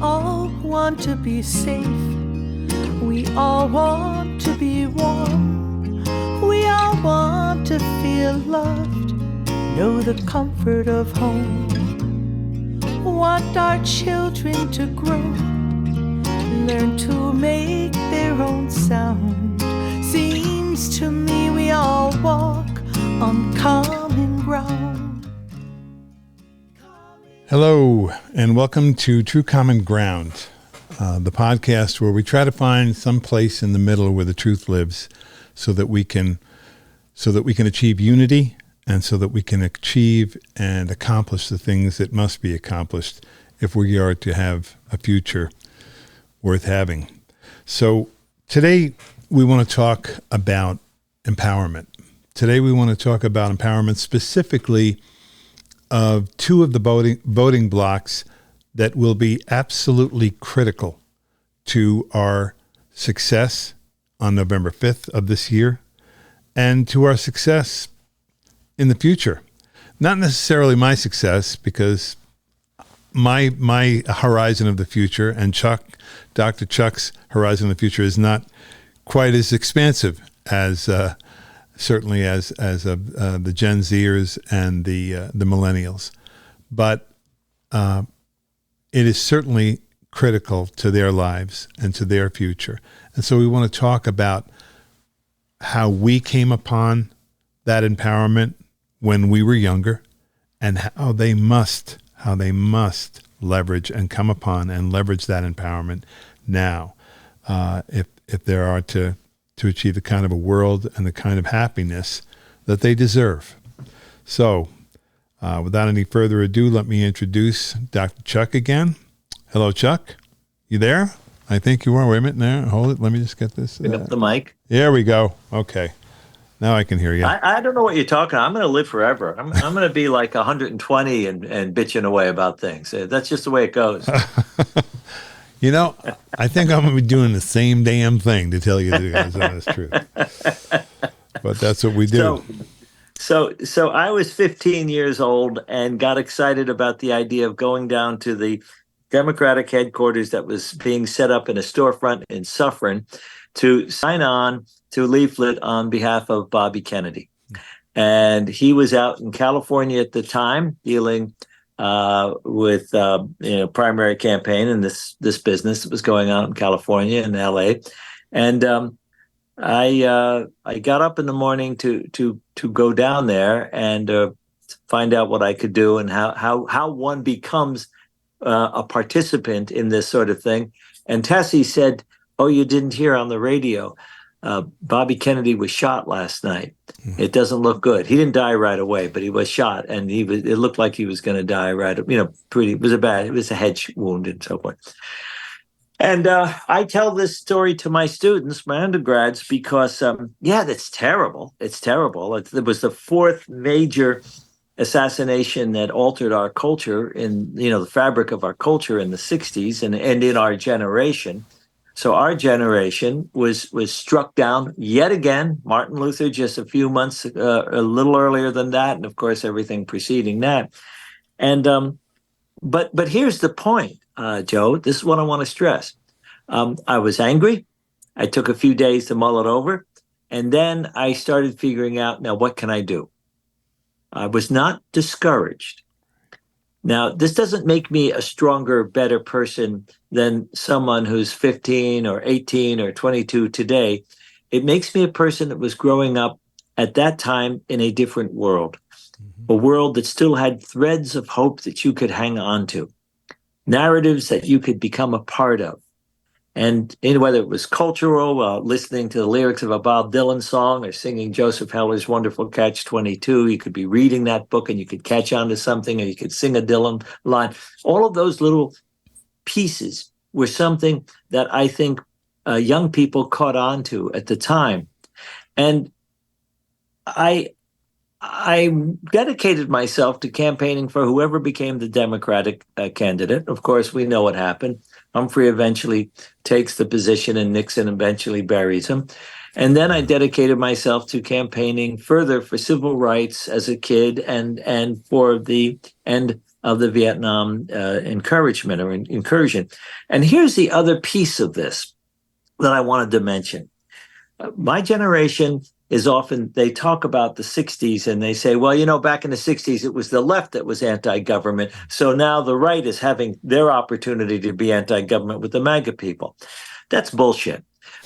all want to be safe. We all want to be warm. We all want to feel loved. Know the comfort of home. Want our children to grow. Learn to make their own sound. Seems to me we all walk on common ground. Hello, and welcome to True Common Ground, the podcast where we try to find some place in the middle where the truth lives, so that we can achieve unity, and so that we can achieve and accomplish the things that must be accomplished if we are to have a future worth having. So today we want to talk about empowerment. Today we want to talk about empowerment, specifically of two of the voting blocks that will be absolutely critical to our success on November 5th of this year and to our success in the future. Not necessarily my success, because my horizon of the future and Dr. Chuck's horizon of the future is not quite as expansive as certainly as the Gen Zers and the Millennials, but it is certainly critical to their lives and to their future. And so we want to talk about how we came upon that empowerment when we were younger, and how they must leverage and come upon and leverage that empowerment now, if they are to achieve the kind of a world and the kind of happiness that they deserve. So, without any further ado, let me introduce Dr. Chuck again. Hello, Chuck. You there? I think you are. Wait a minute now. Hold it. Let me just get this. Pick up the mic. There we go. Okay. Now I can hear you. I don't know what you're talking. I'm going to live forever. I'm going to be like 120 and bitching away about things. That's just the way it goes. You know, I think I'm going to be doing the same damn thing, to tell you the honest truth. But that's what we do. So I was 15 years old and got excited about the idea of going down to the Democratic headquarters that was being set up in a storefront in Suffern to sign on to a leaflet on behalf of Bobby Kennedy. And he was out in California at the time dealing with primary campaign and this business that was going on in California and LA. And I got up in the morning to go down there and find out what I could do and how one becomes a participant in this sort of thing. And Tessie said, "Oh, you didn't hear on the radio. Bobby Kennedy was shot last night. It doesn't look good. He didn't die right away, but he was shot, and it looked like he was going to die right. It was a head wound and so forth." And I tell this story to my students, my undergrads, because that's terrible. It's terrible. It was the fourth major assassination that altered our culture in the fabric of our culture in the 60s and in our generation. So our generation was struck down yet again. Martin Luther just a few months, a little earlier than that, and of course everything preceding that. And but here's the point, Joe. This is what I want to stress. I was angry. I took a few days to mull it over, and then I started figuring out, now what can I do? I was not discouraged. Now, this doesn't make me a stronger, better person than someone who's 15 or 18 or 22 today. It makes me a person that was growing up at that time in a different world, a world that still had threads of hope that you could hang on to, narratives that you could become a part of. And whether it was cultural, listening to the lyrics of a Bob Dylan song or singing Joseph Heller's wonderful Catch-22, you could be reading that book and you could catch on to something, or you could sing a Dylan line. All of those little pieces were something that I think young people caught on to at the time. And I dedicated myself to campaigning for whoever became the Democratic candidate. Of course, we know what happened. Humphrey eventually takes the position and Nixon eventually buries him. And then I dedicated myself to campaigning further for civil rights as a kid and for the of the Vietnam encouragement or incursion. And here's the other piece of this that I wanted to mention. My generation is often, they talk about the 60s and they say, well, you know, back in the 60s, it was the left that was anti-government. So now the right is having their opportunity to be anti-government with the MAGA people. That's bullshit.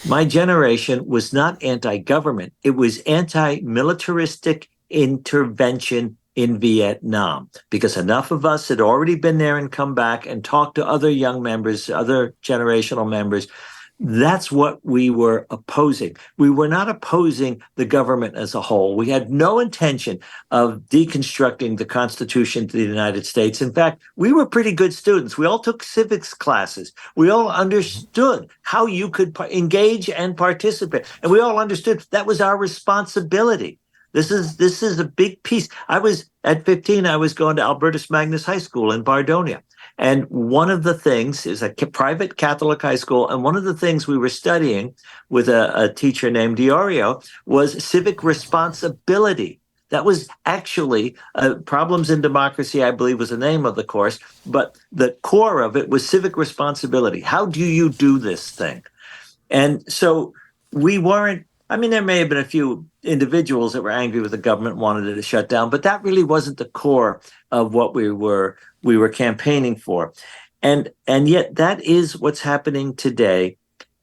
My generation was not anti-government. It was anti-militaristic intervention in Vietnam, because enough of us had already been there and come back and talked to other young members, other generational members. That's what we were opposing. We were not opposing the government as a whole. We had no intention of deconstructing the Constitution to the United States. In fact, we were pretty good students. We all took civics classes. We all understood how you could engage and participate. And we all understood that was our responsibility. This is a big piece. I was at 15, I was going to Albertus Magnus High School in Bardonia. And one of the things is a private Catholic high school. And one of the things we were studying with a teacher named Diorio was civic responsibility. That was actually Problems in Democracy, I believe was the name of the course. But the core of it was civic responsibility. How do you do this thing? And so we weren't, I mean, there may have been a few individuals that were angry with the government, wanted it to shut down, but that really wasn't the core of what we were campaigning for. And yet that is what's happening today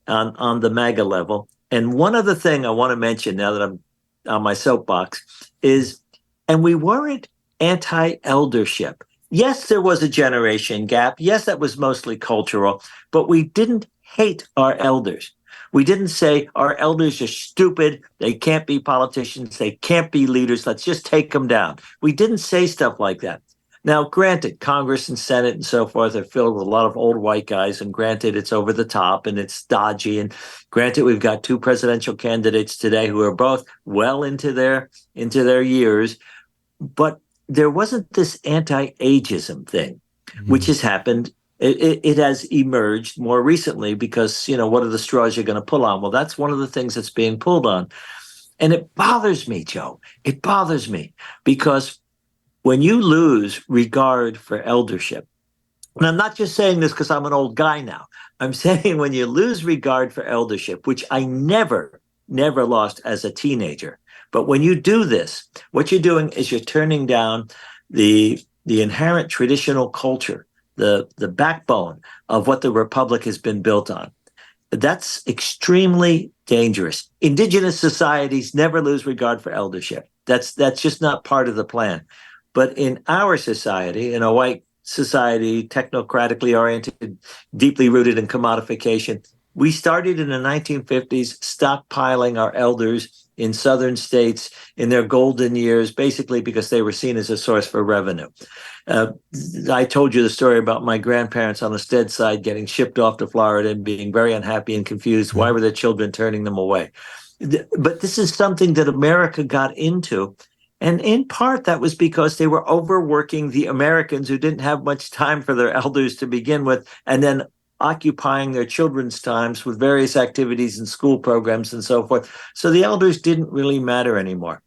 on the MAGA level. And one other thing I want to mention now that I'm on my soapbox is, and we weren't anti-eldership. Yes, there was a generation gap. Yes, that was mostly cultural, but we didn't hate our elders. We didn't say our elders are stupid. They can't be politicians. They can't be leaders. Let's just take them down. We didn't say stuff like that. Now, granted, Congress and Senate and so forth are filled with a lot of old white guys, and granted, it's over the top and it's dodgy. And granted, we've got two presidential candidates today who are both well into their years. But there wasn't this anti-ageism thing, which has happened. It has emerged more recently because, you know, what are the straws you're going to pull on? Well, that's one of the things that's being pulled on. And it bothers me, Joe. It bothers me because when you lose regard for eldership, and I'm not just saying this because I'm an old guy now. I'm saying when you lose regard for eldership, which I never lost as a teenager. But when you do this, what you're doing is you're turning down the inherent traditional culture, the backbone of what the republic has been built on. That's extremely dangerous. Indigenous societies never lose regard for eldership. That's just not part of the plan. But in our society, in a white society, technocratically oriented, deeply rooted in commodification, we started in the 1950s stockpiling our elders in southern states in their golden years, basically because they were seen as a source for revenue. I told you the story about my grandparents on the Stead side getting shipped off to Florida and being very unhappy and confused. Why were their children turning them away? But this is something that America got into. And in part, that was because they were overworking the Americans who didn't have much time for their elders to begin with, and then occupying their children's times with various activities and school programs and so forth. So the elders didn't really matter anymore.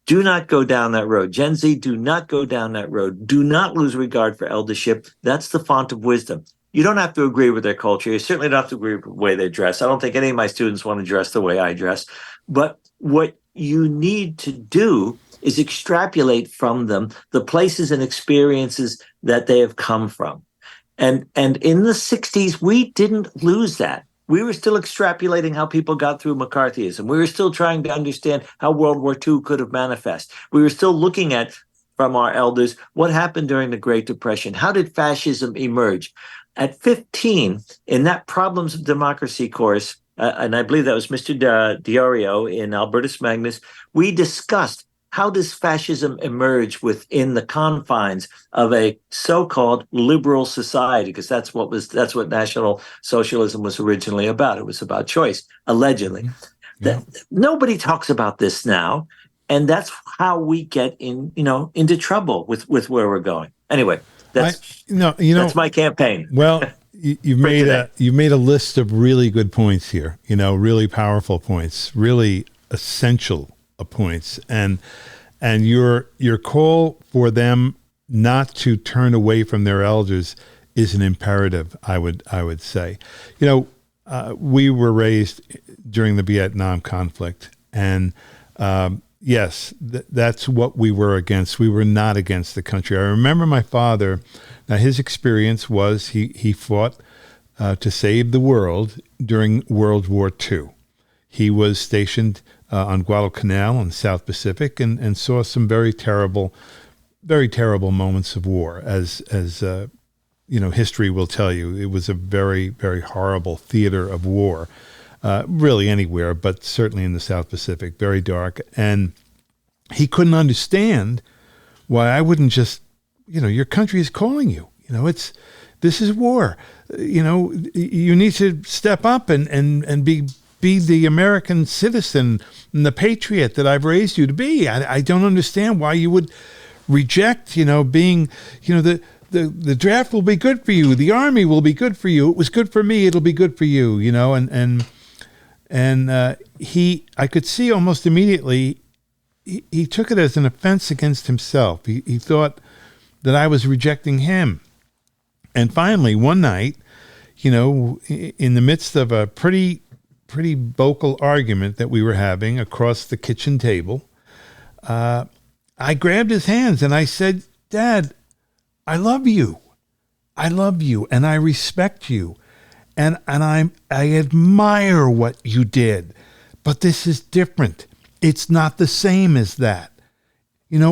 Do not go down that road. Gen Z, do not go down that road. Do not lose regard for eldership. That's the font of wisdom. You don't have to agree with their culture. You certainly don't have to agree with the way they dress. I don't think any of my students want to dress the way I dress. But what you need to do is extrapolate from them the places and experiences that they have come from. And in the 60s, we didn't lose that. We were still extrapolating how people got through McCarthyism. We were still trying to understand how World War II could have manifested. We were still looking at, from our elders, what happened during the Great Depression. How did fascism emerge? At 15, in that Problems of Democracy course, and I believe that was Mr. Diorio in Albertus Magnus, we discussed how does fascism emerge within the confines of a so-called liberal society? Because that's what National Socialism was originally about. It was about choice, allegedly. Yeah. Nobody talks about this now, and that's how we get into trouble with where we're going. Anyway, that's my campaign. Well, you've made a list of really good points here. Really powerful points, really essential points, and your call for them not to turn away from their elders is an imperative, I would say. We were raised during the Vietnam conflict, and yes, that's what we were against. We were not against the country. I remember my father. Now, his experience was he fought to save the world during World War II. He was stationed on Guadalcanal in the South Pacific and saw some very terrible moments of war. As history will tell you, it was a very, very horrible theater of war, really anywhere, but certainly in the South Pacific, very dark. And he couldn't understand why I wouldn't just, your country is calling you. This is war. You need to step up and be the American citizen and the patriot that I've raised you to be. I don't understand why you would reject, being, the draft will be good for you. The army will be good for you. It was good for me. It'll be good for you, and I could see almost immediately he took it as an offense against himself. He thought that I was rejecting him. And finally, one night, in the midst of a pretty vocal argument that we were having across the kitchen table, I grabbed his hands and I said, "Dad, I love you. I love you and I respect you. And I admire what you did. But this is different. It's not the same as that.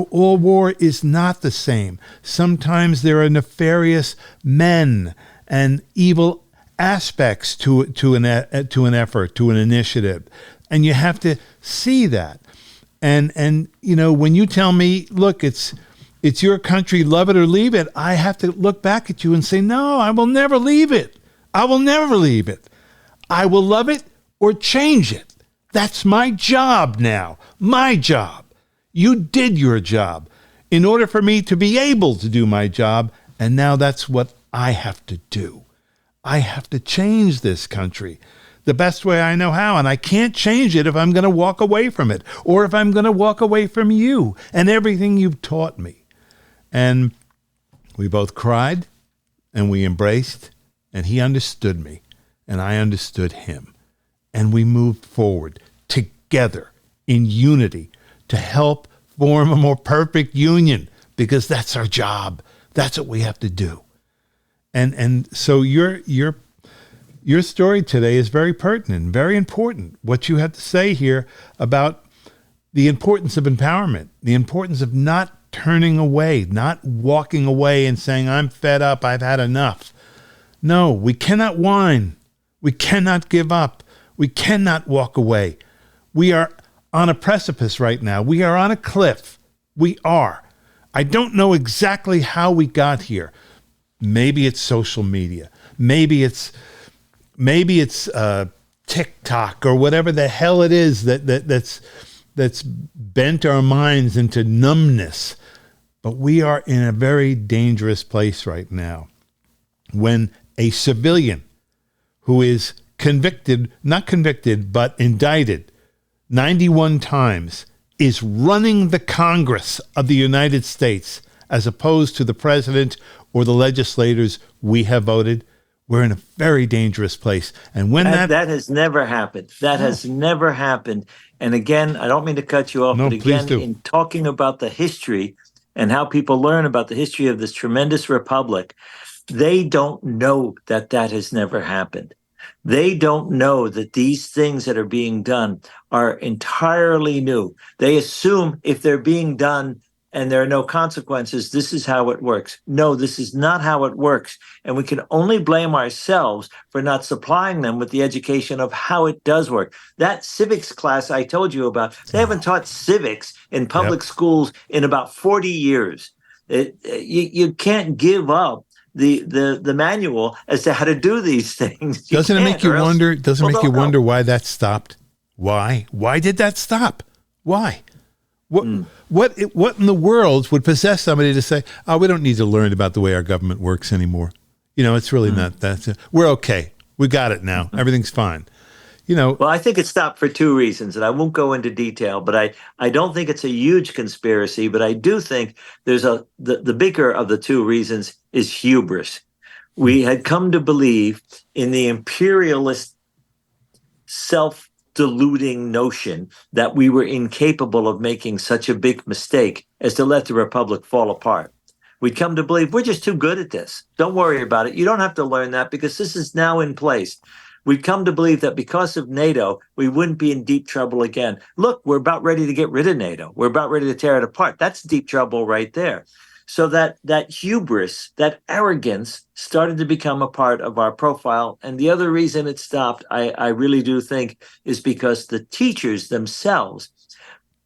All war is not the same. Sometimes there are nefarious men and evil aspects to an effort, to an initiative, and you have to see that. And when you tell me, look, it's your country, love it or leave it, I have to look back at you and say, no, I will never leave it. I will never leave it. I will love it or change it. That's my job now. My job. You did your job in order for me to be able to do my job. And now that's what I have to do. I have to change this country the best way I know how. And I can't change it if I'm going to walk away from it or if I'm going to walk away from you and everything you've taught me. And we both cried and we embraced, and he understood me and I understood him. And we moved forward together in unity to help form a more perfect union, because that's our job. That's what we have to do. And so your story today is very pertinent, very important. What you have to say here about the importance of empowerment, the importance of not turning away, not walking away and saying, I'm fed up, I've had enough. No, we cannot whine. We cannot give up. We cannot walk away. We are on a precipice right now. We are on a cliff. We are. I don't know exactly how we got here. Maybe it's social media. Maybe it's TikTok or whatever the hell it is that's bent our minds into numbness. But we are in a very dangerous place right now when a civilian who is not convicted, but indicted 91 times is running the Congress of the United States as opposed to the president or the legislators we have voted. We're in a very dangerous place. And when that has never happened. That has never happened. And again, I don't mean to cut you off, No, but again, please do. in talking about the history and how people learn about the history of this tremendous republic, they don't know that has never happened. They don't know that these things that are being done are entirely new. They assume if they're being done and there are no consequences, this is how it works. No, this is not how it works. And we can only blame ourselves for not supplying them with the education of how it does work. That civics class I told you about, they haven't taught civics in public schools in about 40 years. You can't give up the manual as to how to do these things. Doesn't it make you wonder? Doesn't it make you wonder why that stopped? Why? Why did that stop? Why? What in the world would possess somebody to say, "Oh, we don't need to learn about the way our government works anymore"? It's really not that. We're okay. We got it now. Everything's fine. You know, Well, I think it stopped for two reasons, and I won't go into detail, but I don't think it's a huge conspiracy, but I do think the bigger of the two reasons is hubris. We had come to believe in the imperialist self-deluding notion that we were incapable of making such a big mistake as to let the republic fall apart. We'd come to believe we're just too good at this. Don't worry about it. You don't have to learn that because this is now in place. We'd come to believe that because of NATO, we wouldn't be in deep trouble again. Look, we're about ready to get rid of NATO. We're about ready to tear it apart. That's deep trouble right there. So that hubris, that arrogance started to become a part of our profile. And the other reason it stopped, I really do think, is because the teachers themselves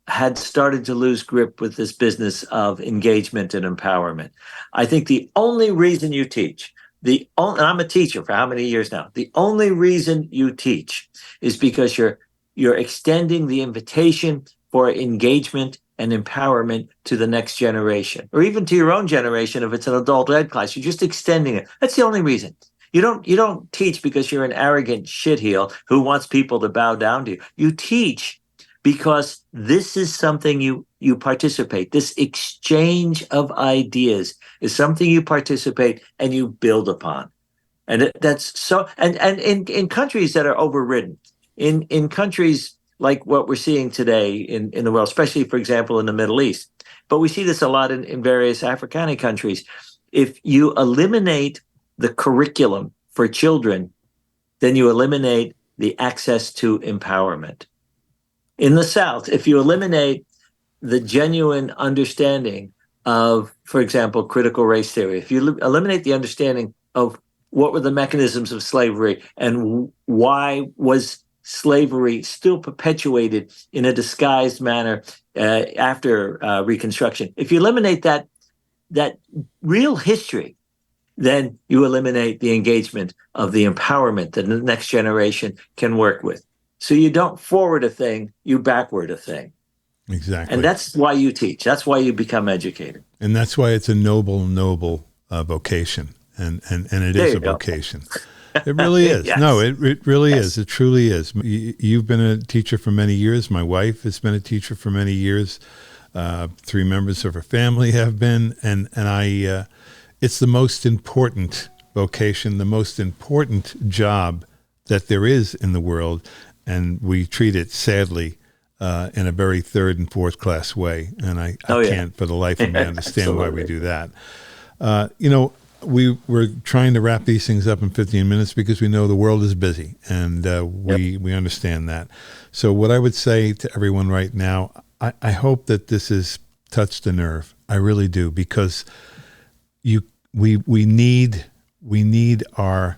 had started to lose grip with this business of engagement and empowerment. I think the only reason you teach, and I'm a teacher for how many years now? The only reason you teach is because you're extending the invitation for engagement and empowerment to the next generation, or even to your own generation if it's an adult ed class. You're just extending it. That's the only reason. You don't teach because you're an arrogant shitheel who wants people to bow down to you. You teach because this is something you participate. This exchange of ideas is something you participate and you build upon. And that's so. And in countries that are overridden, in countries like what we're seeing today in the world, especially, for example, in the Middle East, but we see this a lot in various Africana countries. If you eliminate the curriculum for children, then you eliminate the access to empowerment. In the South, if you eliminate the genuine understanding of, for example, critical race theory, if you eliminate the understanding of what were the mechanisms of slavery and why was slavery still perpetuated in a disguised manner after Reconstruction, if you eliminate that real history, then you eliminate the engagement of the empowerment that the next generation can work with. So you don't forward a thing, you backward a thing. Exactly. And that's why you teach. That's why you become educated. And that's why it's a noble vocation. And it is a vocation. It really is. Yes. No, it really is. It truly is. You've been a teacher for many years. My wife has been a teacher for many years. 3 members of her family have been. And I, it's the most important vocation, the most important job that there is in the world. And we treat it, sadly, in a very third and fourth class way. And I can't for the life of me understand why we do that. We were trying to wrap these things up in 15 minutes because we know the world is busy, and we understand that. So what I would say to everyone right now, I hope that this has touched a nerve. I really do, because we need our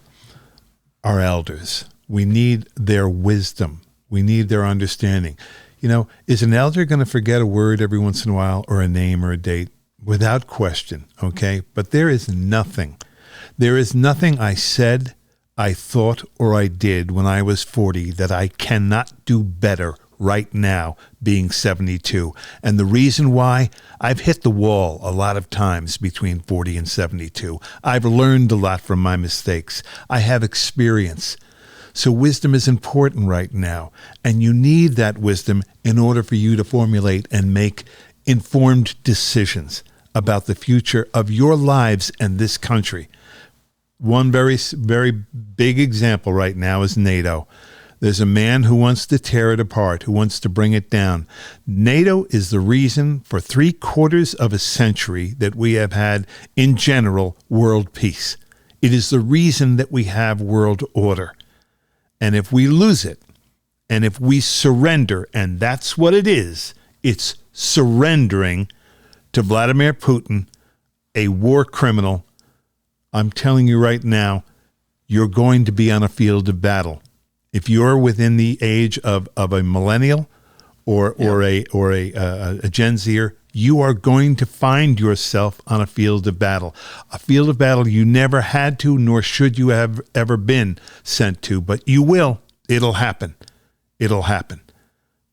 elders. We need their wisdom. We need their understanding. Is an elder going to forget a word every once in a while, or a name or a date? Without question, okay? But there is nothing I said, I thought, or I did when I was 40 that I cannot do better right now, being 72. And the reason why, I've hit the wall a lot of times between 40 and 72. I've learned a lot from my mistakes. I have experience. So wisdom is important right now. And you need that wisdom in order for you to formulate and make informed decisions about the future of your lives and this country. One very, very big example right now is NATO. There's a man who wants to tear it apart, who wants to bring it down. NATO is the reason for 3/4 of a century that we have had, in general, world peace. It is the reason that we have world order. And if we lose it, and if we surrender, and that's what it is, it's surrendering to Vladimir Putin, a war criminal. I'm telling you right now, you're going to be on a field of battle. If you're within the age of a millennial or a Gen Zer, you are going to find yourself on a field of battle. A field of battle you never had to, nor should you have ever been sent to, but you will. It'll happen. It'll happen.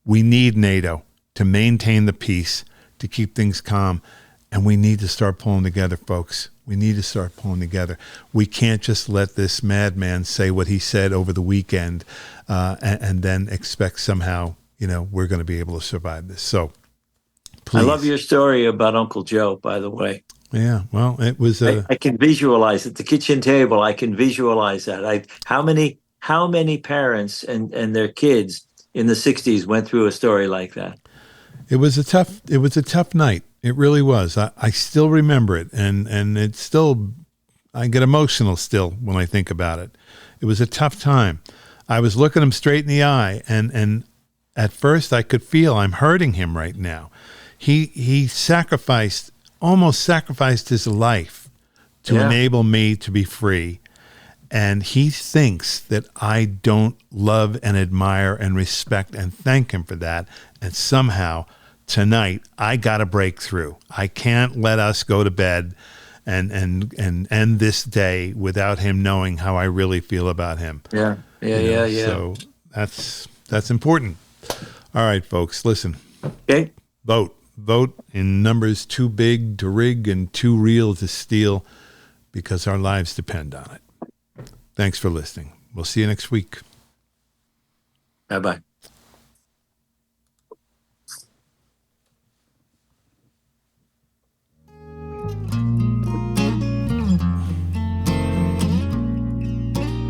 We need NATO to maintain the peace, to keep things calm, and we need to start pulling together, folks. We need to start pulling together. We can't just let this madman say what he said over the weekend and then expect somehow, we're going to be able to survive this. So, please. I love your story about Uncle Joe, by the way. Yeah, well, it was. I can visualize it. The kitchen table. I can visualize that. How many parents and their kids in the '60s went through a story like that? It was a tough night. It really was. I still remember it, and it's still, I get emotional still when I think about it. It was a tough time. I was looking him straight in the eye, and at first I could feel I'm hurting him right now. He almost sacrificed his life to enable me to be free. And he thinks that I don't love and admire and respect and thank him for that. And somehow tonight I got to break through. I can't let us go to bed and end this day without him knowing how I really feel about him. Yeah. So that's important. All right, folks, listen. Okay. Vote in numbers too big to rig and too real to steal, because our lives depend on it. Thanks for listening. We'll see you next week. Bye-bye.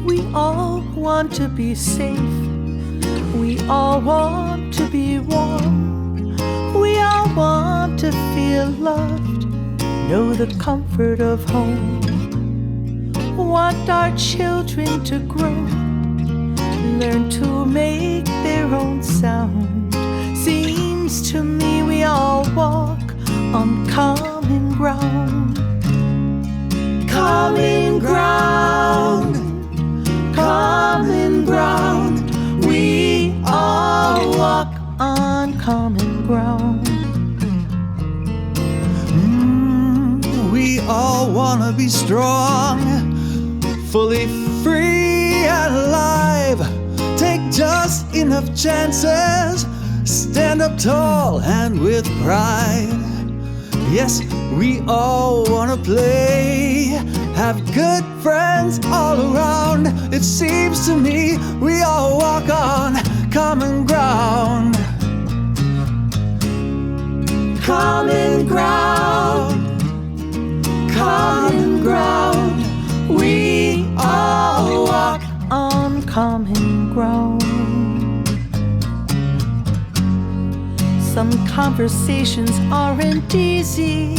We all want to be safe. We all want to be warm. We all want to feel loved, know the comfort of home. Want our children to grow, learn to make their own sound. Seems to me we all walk on common ground. Common ground, common ground. We all walk on common ground. We all wanna be strong, fully free and alive. Take just enough chances, stand up tall and with pride. Yes, we all wanna play, have good friends all around. It seems to me we all walk on common ground. Common ground, common ground. We all walk on common ground. Some conversations aren't easy,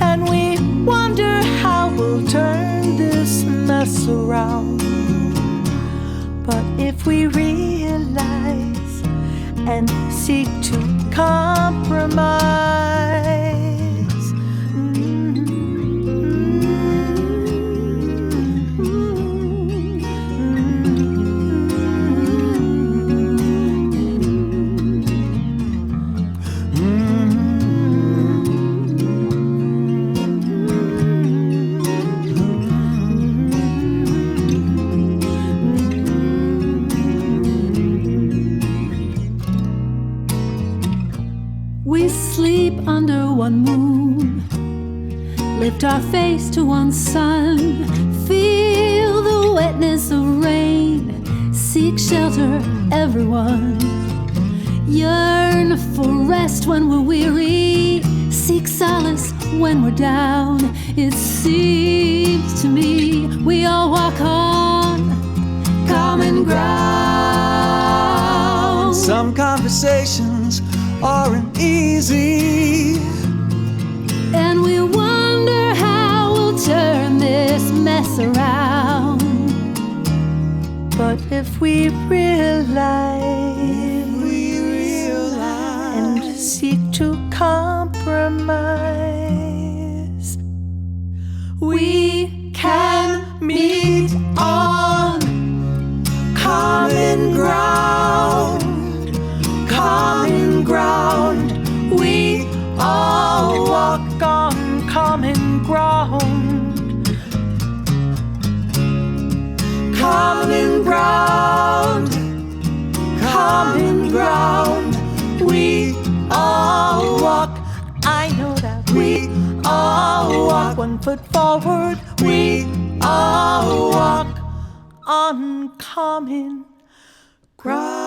and we wonder how we'll turn this mess around. But if we realize and seek to compromise, we sleep under one moon, lift our face to one sun, feel the wetness of rain, seek shelter, everyone. Yearn for rest when we're weary, seek solace when we're down. It seems to me we all walk on common ground. Some conversations aren't easy, and we wonder how we'll turn this mess around. But if we realize and seek to compromise, we can meet on common ground. Common ground. We all walk on common ground. Common ground. Common ground. We all walk. I know that we all all walk, one foot forward. We all walk on common ground.